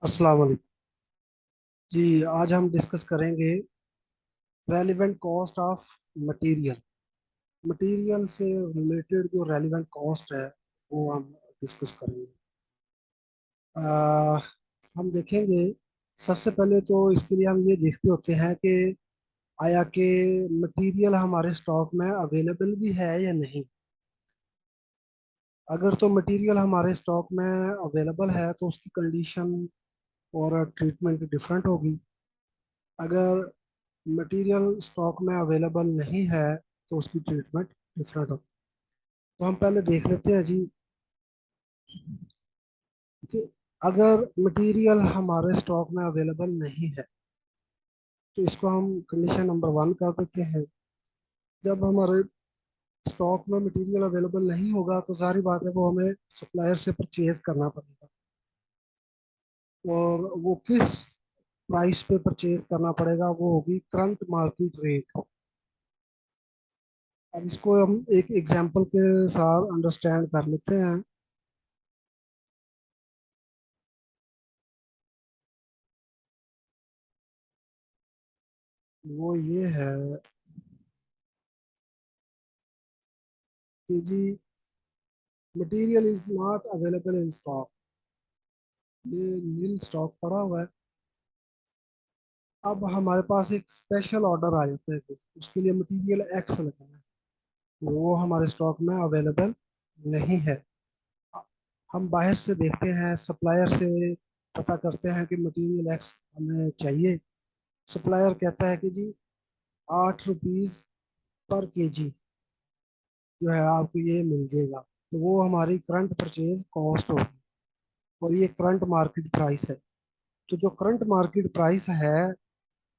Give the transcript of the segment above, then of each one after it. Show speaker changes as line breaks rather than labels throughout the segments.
अस्सलाम वालेकुम जी। आज हम डिस्कस करेंगे relevant cost of material. Material से रिलेटेड जो रेलिवेंट कॉस्ट है वो हम डिस्कस करेंगे। आ, हम देखेंगे। सबसे पहले तो इसके लिए हम ये देखते होते हैं कि आया कि मटेरियल हमारे स्टॉक में अवेलेबल भी है या नहीं। अगर तो मटेरियल हमारे स्टॉक में अवेलेबल है तो उसकी कंडीशन और ट्रीटमेंट डिफरेंट होगी। अगर मटेरियल स्टॉक में अवेलेबल नहीं है तो उसकी ट्रीटमेंट डिफरेंट हो। तो हम पहले देख लेते हैं जी कि अगर मटेरियल हमारे स्टॉक में अवेलेबल नहीं है तो इसको हम कंडीशन नंबर वन कर देते हैं। जब हमारे स्टॉक में मटेरियल अवेलेबल नहीं होगा तो सारी बात है वो हमें सप्लायर से परचेज करना पड़ेगा। और वो किस प्राइस पे परचेज करना पड़ेगा वो होगी करंट मार्केट रेट। अब इसको हम एक एग्जांपल के साथ अंडरस्टैंड कर लेते हैं। वो ये है कि जी material is not available in stock. ये नील स्टॉक पड़ा हुआ है। अब हमारे पास एक स्पेशल ऑर्डर आ जाता है कि उसके लिए मटेरियल एक्स लगना है, वो हमारे स्टॉक में अवेलेबल नहीं है। हम बाहर से देखते हैं, सप्लायर से पता करते हैं कि मटेरियल एक्स हमें चाहिए। सप्लायर कहता है कि जी 8 रुपीज पर केजी जो है आपको ये मिल जाएगा। तो वो हमारी करंट परचेज कॉस्ट होगी और ये करंट मार्केट प्राइस है। तो जो करंट मार्केट प्राइस है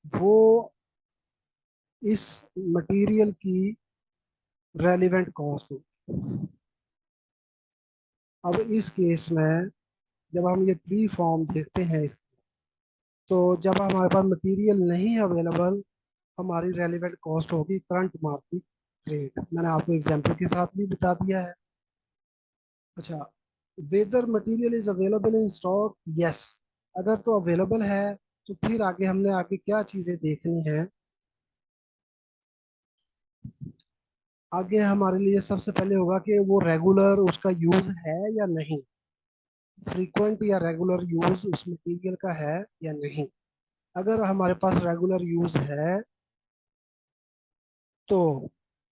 वो इस मटेरियल की रेलिवेंट कॉस्ट होगी। अब इस केस में जब हम ये प्री फॉर्म देखते हैं तो जब हमारे पास मटेरियल नहीं अवेलेबल हमारी रेलिवेंट कॉस्ट होगी करंट मार्केट रेट। मैंने आपको एग्जांपल के साथ भी बता दिया है। अच्छा, whether material is available in stock, yes. अगर तो अवेलेबल है तो फिर आगे हमने आगे क्या चीजें देखनी है। आगे हमारे लिए सबसे पहले होगा कि वो रेगुलर उसका यूज है या नहीं। फ्रीक्वेंट या रेगुलर यूज उस मटेरियल का है या नहीं। अगर हमारे पास रेगुलर यूज है तो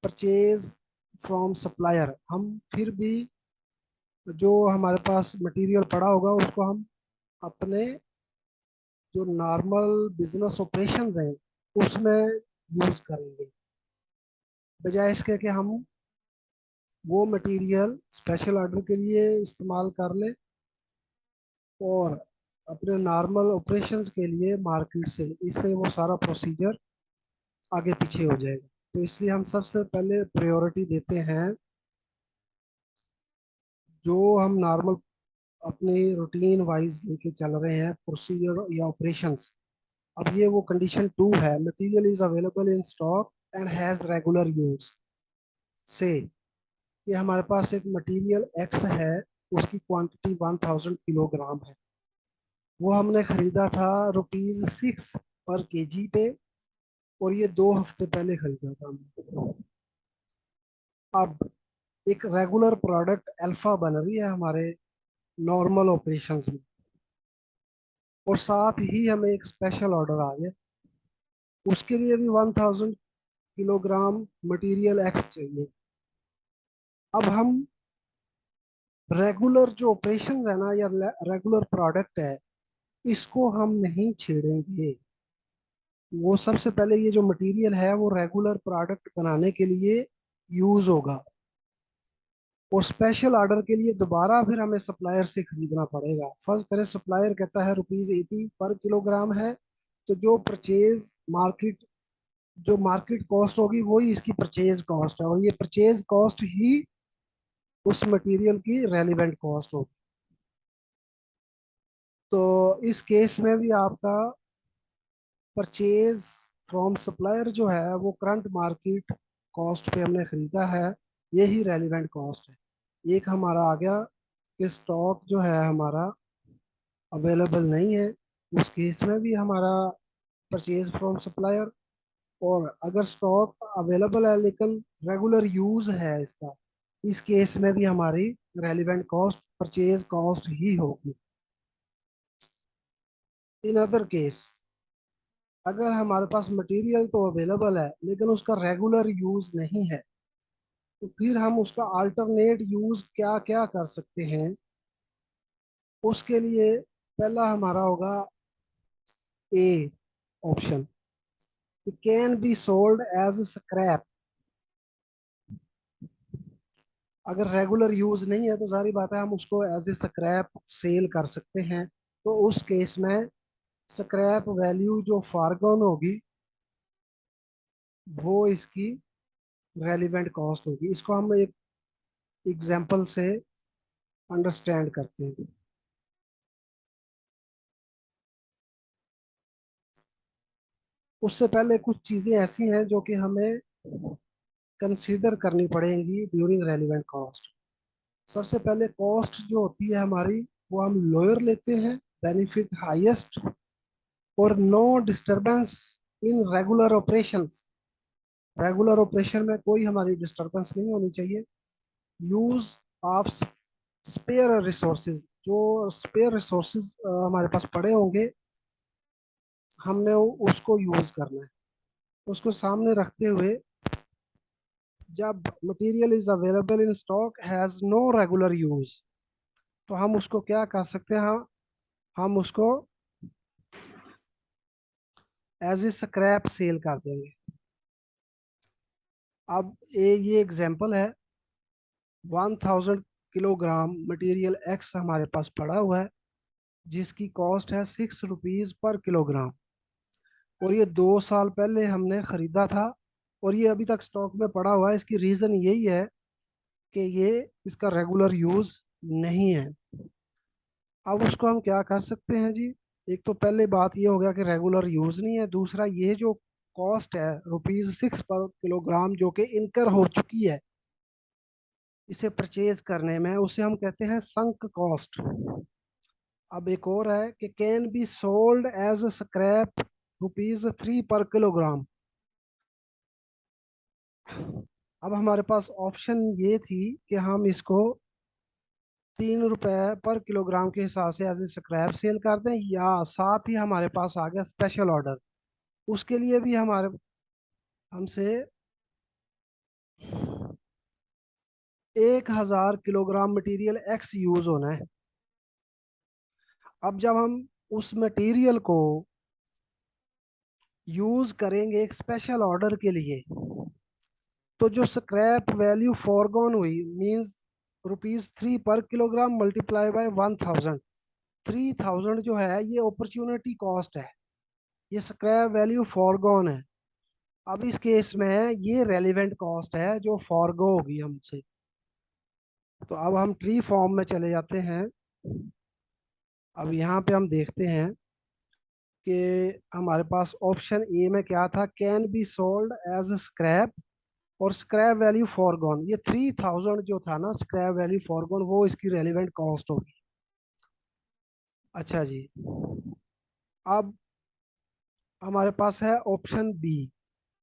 परचेज फ्रॉम सप्लायर हम फिर भी जो हमारे पास मटेरियल पड़ा होगा उसको हम अपने जो नॉर्मल बिजनेस ऑपरेशंस हैं उसमें यूज करेंगे, बजाय इसके कि हम वो मटेरियल स्पेशल ऑर्डर के लिए इस्तेमाल कर ले और अपने नॉर्मल ऑपरेशंस के लिए मार्केट से। इससे वो सारा प्रोसीजर आगे पीछे हो जाएगा। तो इसलिए हम सबसे पहले प्रायोरिटी देते हैं जो हम नॉर्मल अपनी रूटीन वाइज लेके चल रहे हैं प्रोसीजर या ऑपरेशंस। अब ये वो कंडीशन टू है, material is available in stock and has regular use. से कि हमारे पास एक मटेरियल एक्स है, उसकी क्वांटिटी 1000 किलोग्राम है। वो हमने खरीदा था रुपीज 6 पर केजी पे और ये 2 हफ्ते पहले खरीदा था हमने। अब एक रेगुलर प्रोडक्ट अल्फा बन रही है हमारे नॉर्मल ऑपरेशंस में और साथ ही हमें एक स्पेशल ऑर्डर आ गया, उसके लिए भी 1000 किलोग्राम मटेरियल एक्स चाहिए। अब हम रेगुलर जो ऑपरेशंस है ना या रेगुलर प्रोडक्ट है इसको हम नहीं छेड़ेंगे। वो सबसे पहले ये जो मटेरियल है वो रेगुलर प्रोडक्ट बनाने के लिए यूज होगा और स्पेशल ऑर्डर के लिए दोबारा फिर हमें सप्लायर से खरीदना पड़ेगा। फर्स्ट करें सप्लायर कहता है रुपीज 80 पर किलोग्राम है, तो जो परचेज मार्केट जो मार्केट कॉस्ट होगी वही इसकी परचेज कॉस्ट है और ये परचेज कॉस्ट ही उस मटेरियल की रेलिवेंट कॉस्ट होगी। तो इस केस में भी आपका परचेज फ्रॉम सप्लायर जो है वो करंट मार्केट कॉस्ट पे हमने खरीदा है, यही रेलिवेंट कॉस्ट है। एक हमारा आ गया कि स्टॉक जो है हमारा अवेलेबल नहीं है, उस केस में भी हमारा परचेज फ्रॉम सप्लायर। और अगर स्टॉक अवेलेबल है लेकिन रेगुलर यूज है इसका, इस केस में भी हमारी रेलिवेंट कॉस्ट परचेज कॉस्ट ही होगी। इन अदर केस, अगर हमारे पास मटेरियल तो अवेलेबल है लेकिन उसका रेगुलर यूज नहीं है, तो फिर हम उसका अल्टरनेट यूज क्या क्या कर सकते हैं। उसके लिए पहला हमारा होगा A option, can be sold as scrap. अगर रेगुलर यूज नहीं है तो सारी बात है हम उसको एज ए स्क्रैप सेल कर सकते हैं। तो उस केस में स्क्रैप वैल्यू जो फारगॉन होगी वो इसकी रेलिवेंट कॉस्ट होगी। इसको हम एक एग्जांपल से अंडरस्टैंड करते हैं। उससे पहले कुछ चीजें ऐसी हैं जो कि हमें कंसीडर करनी पड़ेंगी ड्यूरिंग रेलिवेंट कॉस्ट। सबसे पहले कॉस्ट जो होती है हमारी, वो हम लोअर लेते हैं, बेनिफिट हाईएस्ट, और no disturbance in regular operations. Regular operation में कोई हमारी डिस्टरबेंस नहीं होनी चाहिए। यूज ऑफ स्पेयर रिसोर्सेज, जो स्पेयर रिसोर्सेज हमारे पास पड़े होंगे, हमने उसको यूज करना है। उसको सामने रखते हुए, जब material is available in stock has no regular use, तो हम उसको क्या कर सकते हैं, हम उसको एज ए स्क्रैप सेल कर देंगे। अब ये एग्जांपल है, 1000 किलोग्राम मटेरियल एक्स हमारे पास पड़ा हुआ है जिसकी कॉस्ट है ₹6 पर किलोग्राम, और ये 2 साल पहले हमने खरीदा था, और ये अभी तक स्टॉक में पड़ा हुआ है। इसकी रीज़न यही है कि ये इसका रेगुलर यूज़ नहीं है। अब उसको हम क्या कर सकते हैं जी। एक तो पहले बात ये हो गया कि रेगुलर यूज़ नहीं है, दूसरा ये जो कॉस्ट है ₹6 पर किलोग्राम जो कि इनकर हो चुकी है इसे परचेज करने में, उसे हम कहते हैं संक कॉस्ट। अब एक और है कि can be sold as scrap ₹3 पर किलोग्राम। अब हमारे पास ऑप्शन ये थी कि हम इसको ₹3 पर किलोग्राम के हिसाब से एज ए स्क्रैप सेल कर दें, या साथ ही हमारे पास आ गया स्पेशल ऑर्डर। उसके लिए भी हमारे हमसे 1000 किलोग्राम मटेरियल एक्स यूज होना है। अब जब हम उस मटेरियल को यूज करेंगे एक स्पेशल ऑर्डर के लिए, तो जो स्क्रैप वैल्यू फॉरगॉन हुई मींस ₹3 पर किलोग्राम मल्टीप्लाई बाय 1000। 3000 जो है ये अपॉर्चुनिटी कॉस्ट है, ये स्क्रैप वैल्यू फॉरगॉन है। अब इस केस में ये रेलिवेंट कॉस्ट है जो फॉरगो होगी हमसे। तो अब हम ट्री फॉर्म में चले जाते हैं। अब यहाँ पे हम देखते हैं कि हमारे पास ऑप्शन ए में क्या था, can be sold as scrap, और स्क्रैप वैल्यू फॉरगॉन, ये 3000 जो था ना स्क्रैप वैल्यू फॉरगॉन, वो इसकी रेलिवेंट कॉस्ट होगी। अच्छा जी। अब हमारे पास है ऑप्शन बी।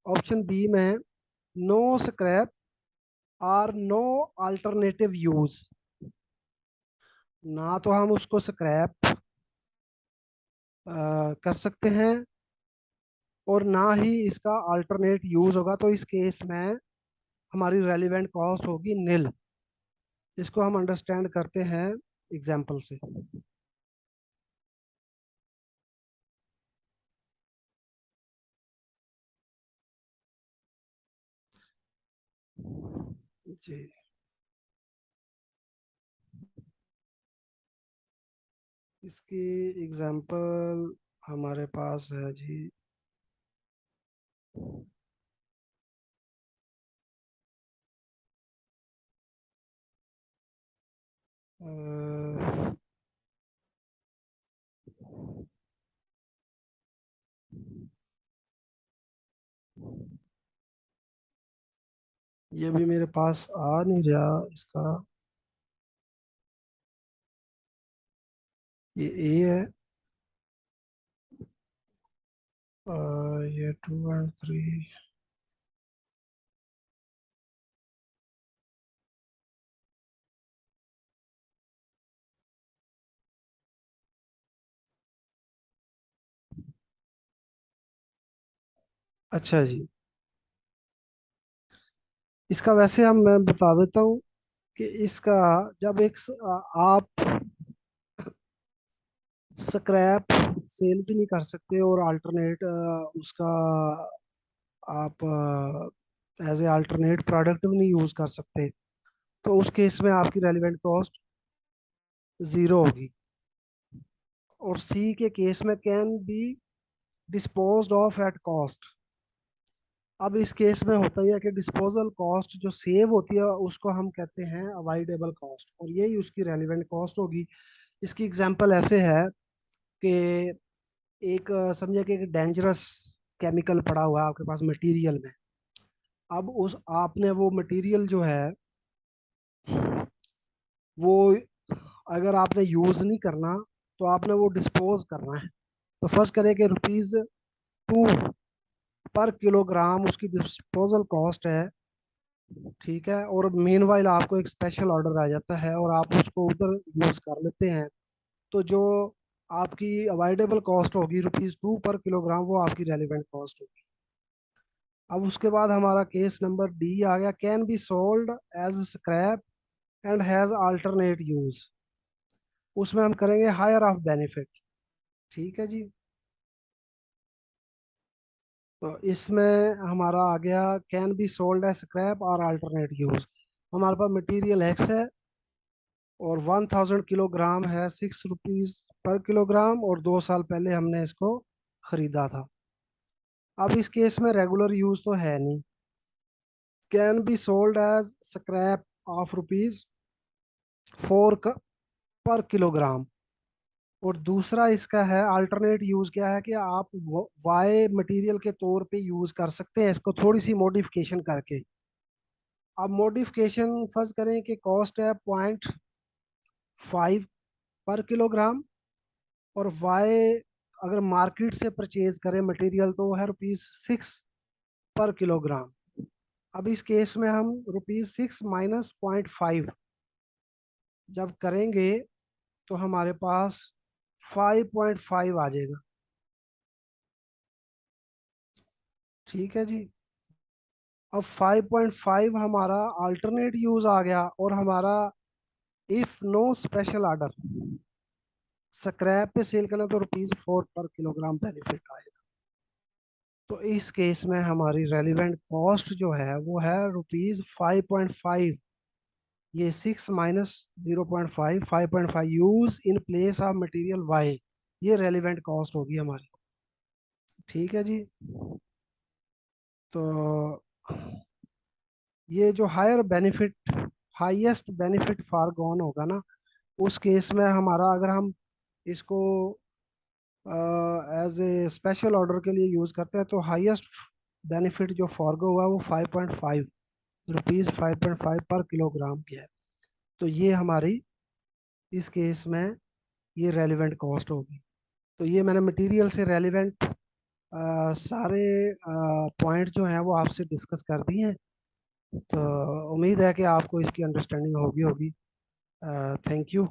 ऑप्शन बी में नो स्क्रैप और नो अल्टरनेटिव यूज, ना तो हम उसको स्क्रैप कर सकते हैं और ना ही इसका अल्टरनेट यूज होगा। तो इस केस में हमारी रेलिवेंट कॉस्ट होगी नील। इसको हम अंडरस्टैंड करते हैं एग्जाम्पल से। जी, इसकी एग्जाम्पल हमारे पास है जी। अ, ये भी मेरे पास आ नहीं रहा इसका। ये ए है, ये 2 और 3। अच्छा जी, इसका वैसे हम मैं बता देता हूँ कि इसका जब आप स्क्रैप सेल भी नहीं कर सकते और अल्टरनेट उसका आप एज ए अल्टरनेट प्रोडक्ट भी नहीं यूज कर सकते, तो उस केस में आपकी रेलिवेंट कॉस्ट जीरो होगी। और सी के केस में can be disposed of at cost. अब इस केस में होता ही है कि डिस्पोजल कॉस्ट जो सेव होती है उसको हम कहते हैं अवॉइडेबल कॉस्ट, और यही उसकी रेलिवेंट कॉस्ट होगी। इसकी एग्जांपल ऐसे है कि एक समझे कि एक डेंजरस केमिकल पड़ा हुआ है आपके पास मटेरियल में। अब उस आपने वो मटेरियल जो है वो अगर आपने यूज नहीं करना तो आपने वो डिस्पोज करना है। तो फर्स्ट करें कि ₹2 पर किलोग्राम उसकी डिस्पोजल कॉस्ट है, ठीक है। और मीनवाइल आपको एक स्पेशल ऑर्डर आ जाता है और आप उसको उधर यूज कर लेते हैं, तो जो आपकी अवॉइडेबल कॉस्ट होगी ₹2 पर किलोग्राम, वो आपकी रेलिवेंट कॉस्ट होगी। अब उसके बाद हमारा केस नंबर डी आ गया, can be sold as scrap and has alternate use. उसमें हम करेंगे हायर ऑफ बेनिफिट, ठीक है जी। तो इसमें हमारा आ गया can be sold as scrap और अल्टरनेट यूज। हमारे पास मटेरियल एक्स है और 1000 किलोग्राम है ₹6 पर किलोग्राम, और 2 साल पहले हमने इसको खरीदा था। अब इस केस में रेगुलर यूज तो है नहीं, can be sold as scrap of ₹4 per kilogram. और दूसरा इसका है अल्टरनेट यूज, क्या है कि आप वाई मटेरियल के तौर पे यूज कर सकते हैं इसको थोड़ी सी मॉडिफिकेशन करके। अब मॉडिफिकेशन फर्ज करें कि कॉस्ट है 0.5 पर किलोग्राम, और वाई अगर मार्केट से परचेज करें मटेरियल तो वो है ₹6 पर किलोग्राम। अब इस केस में हम ₹6 माइनस 0.5 जब करेंगे तो हमारे पास 5.5 आ जाएगा, ठीक है जी। अब 5.5 हमारा अल्टरनेट यूज आ गया, और हमारा if no special order scrap पे सेल करना तो ₹4 पर किलोग्राम बेनिफिट आएगा। तो इस केस में हमारी रेलिवेंट कॉस्ट जो है वो है ₹5.5। ये 6 minus 0.5, 5.5 use in place of material Y, ये रेलिवेंट कॉस्ट होगी हमारी, ठीक है जी। तो ये जो higher benefit highest benefit forgone होगा ना, उस केस में हमारा अगर हम इसको एज ए स्पेशल ऑर्डर के लिए यूज करते हैं तो हाईएस्ट बेनिफिट जो फॉरगो हुआ वो 5.5 रुपीज 5.5 पर किलोग्राम की है। तो ये हमारी इस केस में ये रेलिवेंट कॉस्ट होगी। तो ये मैंने मटेरियल से रेलिवेंट सारे पॉइंट जो हैं वो आपसे डिस्कस कर दिए हैं। तो उम्मीद है कि आपको इसकी अंडरस्टैंडिंग होगी होगी। Thank you.